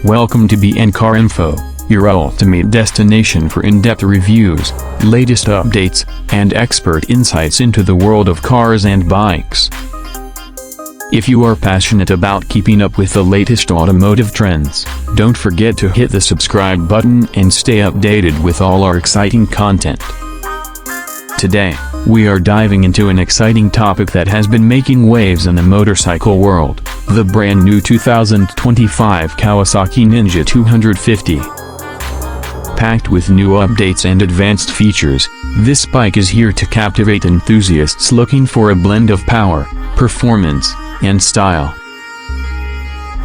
Welcome to BN Car Info, your ultimate destination for in-depth reviews, latest updates, and expert insights into the world of cars and bikes. If you are passionate about keeping up with the latest automotive trends, don't forget to hit the subscribe button and stay updated with all our exciting content. Today, we are diving into an exciting topic that has been making waves in the motorcycle world, the brand new 2025 Kawasaki Ninja 250. Packed with new updates and advanced features, this bike is here to captivate enthusiasts looking for a blend of power, performance, and style.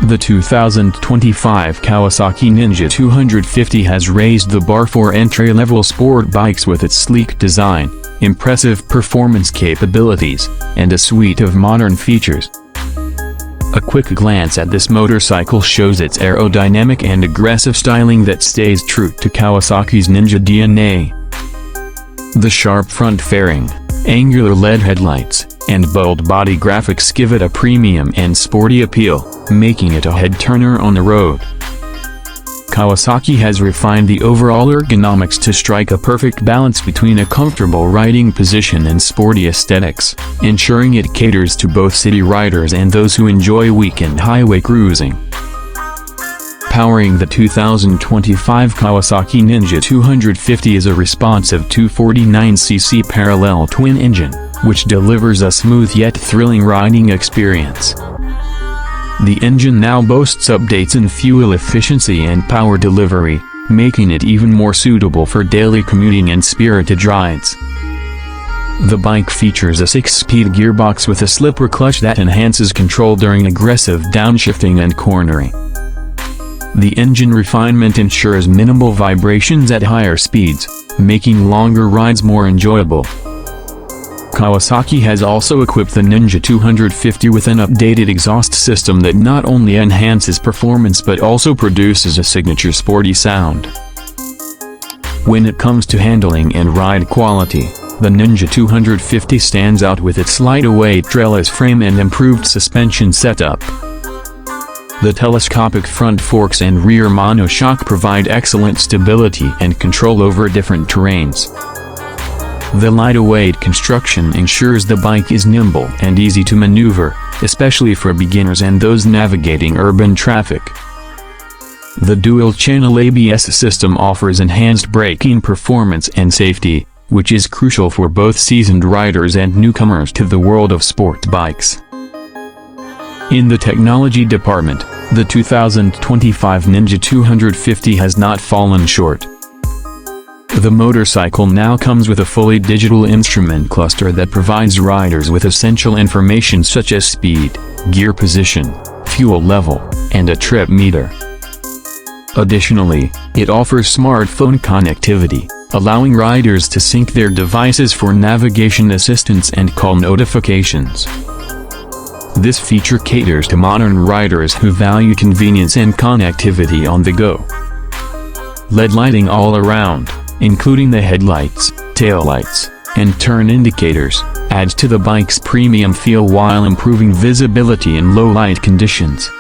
The 2025 Kawasaki Ninja 250 has raised the bar for entry-level sport bikes with its sleek design, impressive performance capabilities, and a suite of modern features. A quick glance at this motorcycle shows its aerodynamic and aggressive styling that stays true to Kawasaki's Ninja DNA. The sharp front fairing, angular LED headlights, and bold body graphics give it a premium and sporty appeal, making it a head-turner on the road. Kawasaki has refined the overall ergonomics to strike a perfect balance between a comfortable riding position and sporty aesthetics, ensuring it caters to both city riders and those who enjoy weekend highway cruising. Powering the 2025 Kawasaki Ninja 250 is a responsive 249cc parallel twin engine, which delivers a smooth yet thrilling riding experience. The engine now boasts updates in fuel efficiency and power delivery, making it even more suitable for daily commuting and spirited rides. The bike features a 6-speed gearbox with a slipper clutch that enhances control during aggressive downshifting and cornering. The engine refinement ensures minimal vibrations at higher speeds, making longer rides more enjoyable. Kawasaki has also equipped the Ninja 250 with an updated exhaust system that not only enhances performance but also produces a signature sporty sound. When it comes to handling and ride quality, the Ninja 250 stands out with its lightweight trellis frame and improved suspension setup. The telescopic front forks and rear monoshock provide excellent stability and control over different terrains. The lightweight construction ensures the bike is nimble and easy to maneuver, especially for beginners and those navigating urban traffic. The dual-channel ABS system offers enhanced braking performance and safety, which is crucial for both seasoned riders and newcomers to the world of sport bikes. In the technology department, the 2025 Ninja 250 has not fallen short. The motorcycle now comes with a fully digital instrument cluster that provides riders with essential information such as speed, gear position, fuel level, and a trip meter. Additionally, it offers smartphone connectivity, allowing riders to sync their devices for navigation assistance and call notifications. This feature caters to modern riders who value convenience and connectivity on the go. LED lighting all around, including the headlights, taillights, and turn indicators, adds to the bike's premium feel while improving visibility in low light conditions.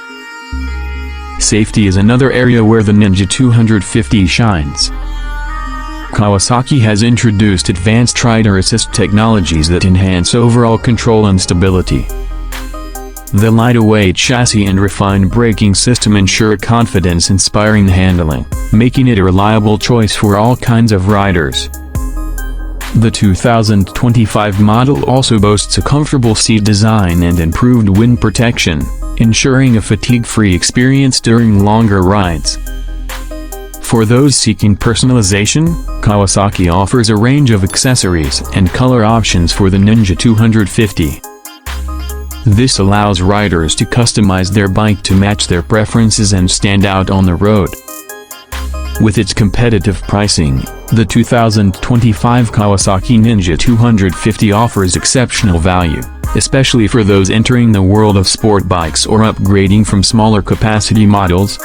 Safety is another area where the Ninja 250 shines. Kawasaki has introduced advanced rider assist technologies that enhance overall control and stability. The lightweight chassis and refined braking system ensure confidence-inspiring handling, making it a reliable choice for all kinds of riders. The 2025 model also boasts a comfortable seat design and improved wind protection, ensuring a fatigue-free experience during longer rides. For those seeking personalization, Kawasaki offers a range of accessories and color options for the Ninja 250. This allows riders to customize their bike to match their preferences and stand out on the road. With its competitive pricing, the 2025 Kawasaki Ninja 250 offers exceptional value, especially for those entering the world of sport bikes or upgrading from smaller capacity models.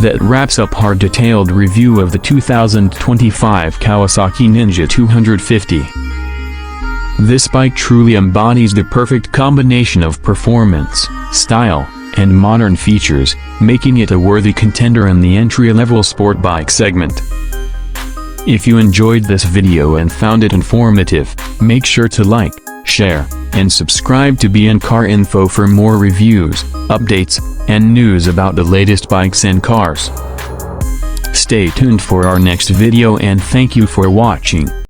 That wraps up our detailed review of the 2025 Kawasaki Ninja 250. This bike truly embodies the perfect combination of performance, style, and modern features, making it a worthy contender in the entry-level sport bike segment. If you enjoyed this video and found it informative, make sure to like, share, and subscribe to BN Car Info for more reviews, updates, and news about the latest bikes and cars. Stay tuned for our next video and thank you for watching.